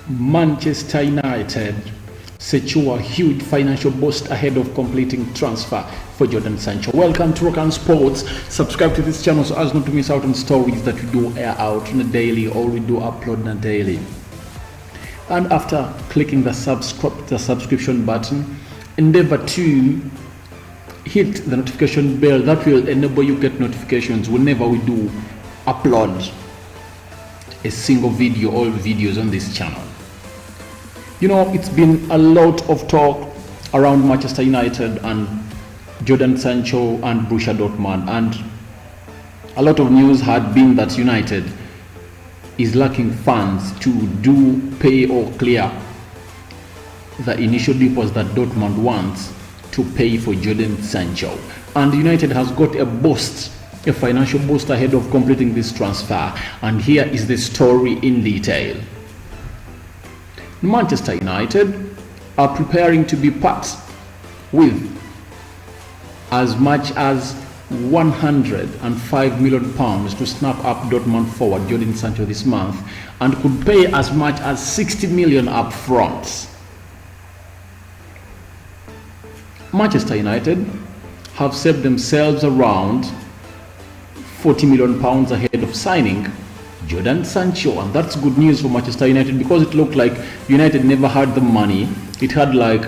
Manchester United secure huge financial boost ahead of completing transfer for Jadon Sancho. Welcome to Rokani Sports. Subscribe to this channel so as not to miss out on stories that we do air out on a daily or we do upload on a daily. And after clicking the subscription button, endeavor to hit the notification bell. That will enable you get notifications whenever we do upload a single video or videos on this channel. You know, it's been a lot of talk around Manchester United and Jadon Sancho and Borussia Dortmund, and a lot of news had been that United is lacking funds to pay or clear the initial deposit that Dortmund wants to pay for Jadon Sancho. And United has got a financial boost ahead of completing this transfer. And here is the story in detail. Manchester United are preparing to be part with as much as £105 million to snap up Dortmund forward Jadon Sancho this month, and could pay as much as £60 million up front. Manchester United have saved themselves around £40 million ahead of signing Jadon Sancho, and that's good news for Manchester United because it looked like United never had the money. It had like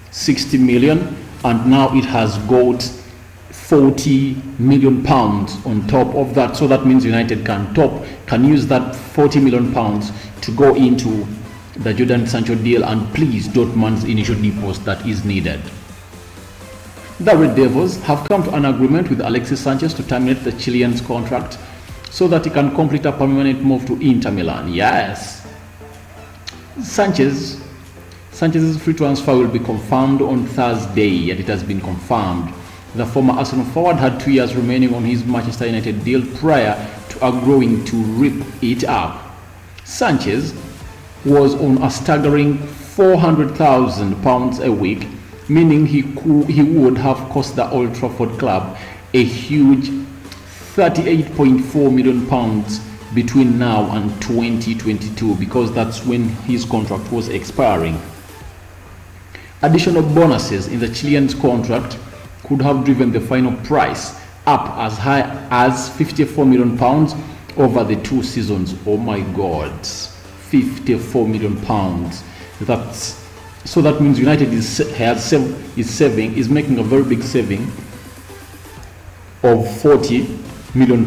60 million and now it has got £40 million on top of that. So that means United can use that £40 million to go into the Jadon Sancho deal and please Dortmund's initial deposit that is needed. The Red Devils have come to an agreement with Alexis Sanchez to terminate the Chilean's contract so that he can complete a permanent move to Inter Milan. Yes, Sanchez's free transfer will be confirmed on Thursday, and it has been confirmed. The former Arsenal forward had 2 years remaining on his Manchester United deal prior to agreeing to rip it up. Sanchez was on a staggering £400,000 a week, meaning he would have cost the Old Trafford club a huge £38.4 million between now and 2022, because that's when his contract was expiring. Additional bonuses in the Chilean's contract could have driven the final price up as high as £54 million over the 2 seasons. Oh my God, £54 million. So that means United is making a very big saving of £40 million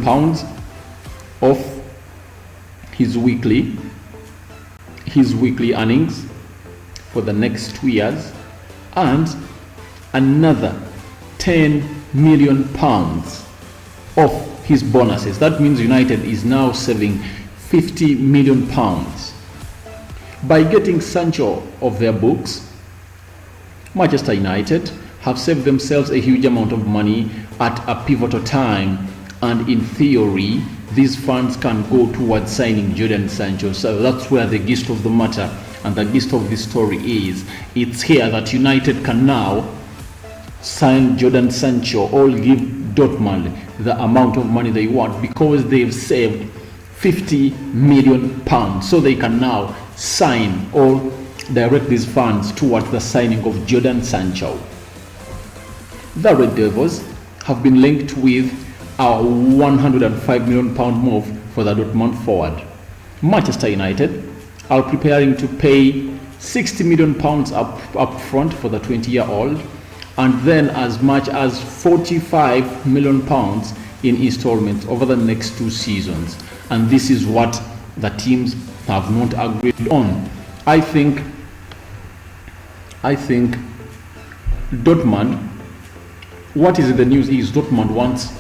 of his weekly earnings for the next 2 years, and another £10 million of his bonuses. That means United is now saving £50 million. By getting Sancho off their books, Manchester United have saved themselves a huge amount of money at a pivotal time, and in theory these funds can go towards signing Jadon Sancho. So that's where the gist of the matter and the gist of this story is. It's here that United can now sign Jadon Sancho or give Dortmund the amount of money they want because they've saved £50 million. So they can now sign or direct these funds towards the signing of Jadon Sancho. The Red Devils have been linked with a £105 million move for the Dortmund forward. Manchester United are preparing to pay £60 million up front for the 20-year-old, and then as much as £45 million in installments over the next 2 seasons. And this is what the teams have not agreed on. I think Dortmund, what is the news is Dortmund wants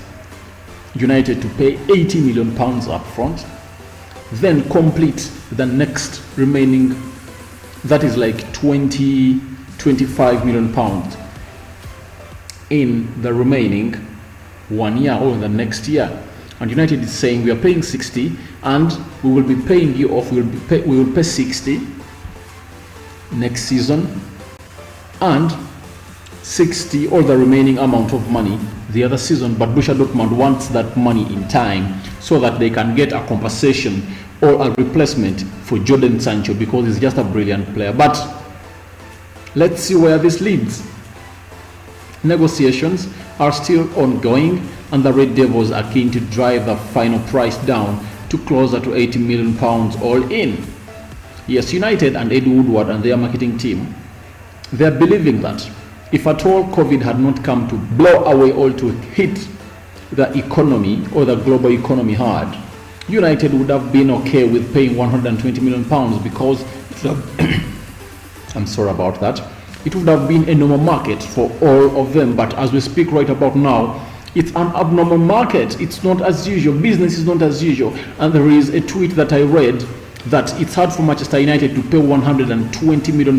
United to pay £80 million up front, then complete the next remaining, that is like £25 million in the remaining 1 year or the next year. And United is saying we are paying 60 and we will be paying you off, we will pay 60 next season and 60 or the remaining amount of money the other season. But Borussia Dortmund wants that money in time so that they can get a compensation or a replacement for Jadon Sancho because he's just a brilliant player. But let's see where this leads. Negotiations are still ongoing, and the Red Devils are keen to drive the final price down to closer to £80 million all in. Yes, United and Eddie Woodward and their marketing team, they are believing that if at all COVID had not come to blow away or to hit the economy or the global economy hard, United would have been okay with paying £120 million because I'm sorry about that. It would have been a normal market for all of them. But as we speak right about now, it's an abnormal market. It's not as usual. Business is not as usual. And there is a tweet that I read that it's hard for Manchester United to pay £120 million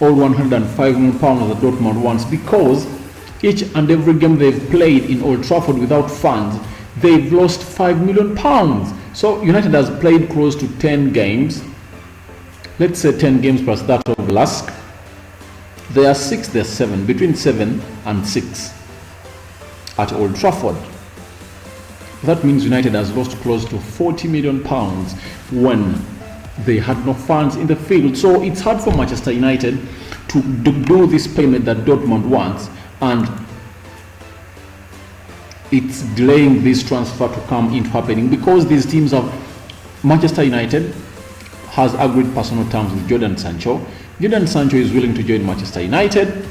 or £105 million that Dortmund wants, because each and every game they've played in Old Trafford without fans, they've lost £5 million. So United has played close to 10 games. Let's say 10 games plus that of Lask. They are 6, they're 7, between 7 and 6 at Old Trafford. That means United has lost close to £40 million when they had no fans in the field. So it's hard for Manchester United to do this payment that Dortmund wants, and it's delaying this transfer to come into happening because these teams have. Manchester United has agreed personal terms with Jadon Sancho. Jadon Sancho is willing to join Manchester United.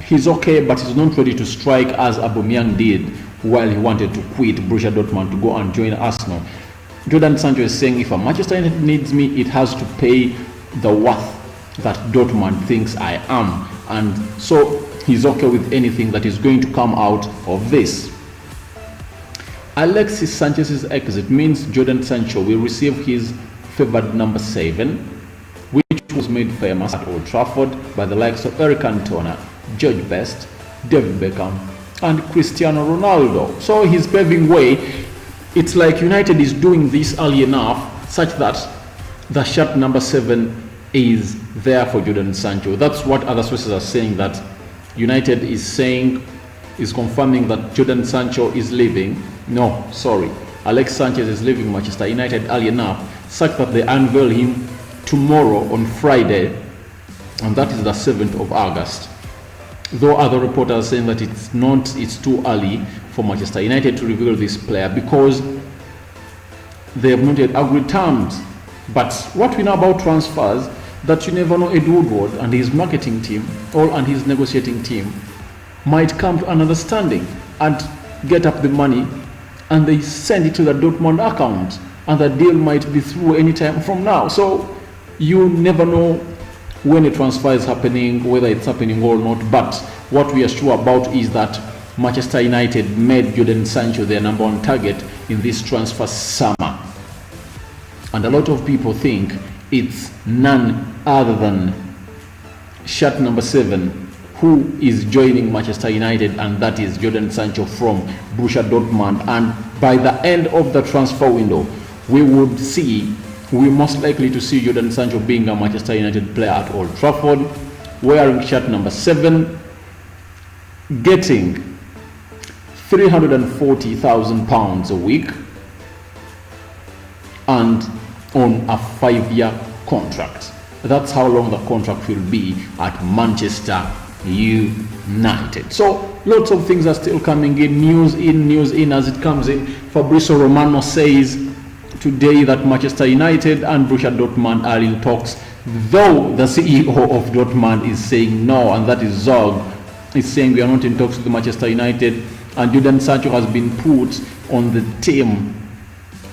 He's okay, but he's not ready to strike as Aubameyang did while he wanted to quit Borussia Dortmund to go and join Arsenal. Jadon Sancho is saying if a Manchester United needs me, it has to pay the worth that Dortmund thinks I am. And so he's okay with anything that is going to come out of this. Alexis Sanchez's exit means Jadon Sancho will receive his favored number 7, which was made famous at Old Trafford by the likes of Eric Cantona, George Best, David Beckham, and Cristiano Ronaldo. So he's paving way. It's like United is doing this early enough such that the shirt number 7 is there for Jadon Sancho. That's what other sources are saying, that United is confirming that Jadon Sancho is leaving. No, sorry. Alex Sanchez is leaving Manchester United early enough such that they unveil him tomorrow on Friday, and that is the 7th of August. Though other reporters are saying that it's too early for Manchester United to reveal this player because they have not yet agreed terms. But what we know about transfers, that you never know, Ed Woodward and his marketing team and his negotiating team might come to an understanding and get up the money, and they send it to the Dortmund account, and the deal might be through any time from now. So you never know when a transfer is happening, whether it's happening or not. But what we are sure about is that Manchester United made Jadon Sancho their number 1 target in this transfer summer, and a lot of people think it's none other than shirt number 7 who is joining Manchester United, and that is Jadon Sancho from Borussia Dortmund. And by the end of the transfer window, we're most likely to see Jadon Sancho being a Manchester United player at Old Trafford, wearing shirt number 7, getting £340,000 a week, and on a 5-year contract. That's how long the contract will be at Manchester United. So lots of things are still coming in, news in as it comes in. Fabrizio Romano says today that Manchester United and Borussia Dortmund are in talks, though the CEO of Dortmund is saying no, and that is Zog. Is saying we are not in talks with Manchester United, and Jadon Sancho has been put on the team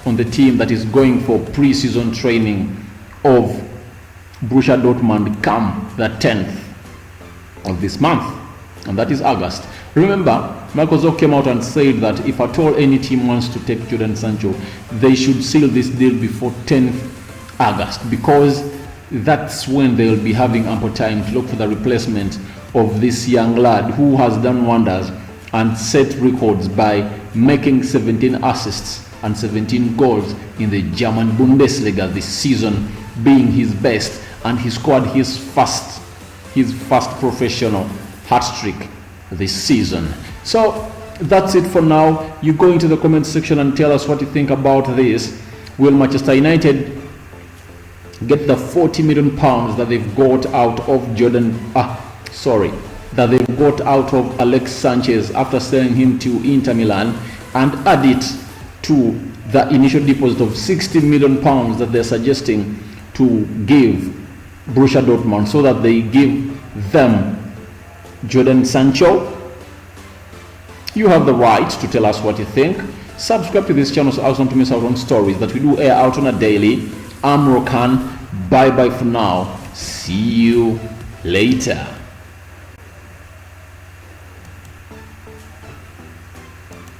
that is going for pre-season training of Borussia Dortmund come the 10th of this month, and that is August. Remember, Michael Zorc came out and said that if at all any team wants to take Jadon Sancho, they should seal this deal before 10th August, because that's when they will be having ample time to look for the replacement of this young lad who has done wonders and set records by making 17 assists and 17 goals in the German Bundesliga this season, being his best, and he scored his first professional hat-trick this season. So that's it for now. You go into the comment section and tell us what you think about this. Will Manchester United get the 40 million pounds that they've got out of that they've got out of Alex Sanchez after selling him to Inter Milan, and add it to the initial deposit of 60 million pounds that they're suggesting to give Borussia Dortmund, so that they give them Jadon Sancho? You have the right to tell us what you think. Subscribe to this channel so as not to miss out on stories that we do air out on a daily. I'm Rokani. Bye bye for now. See you later.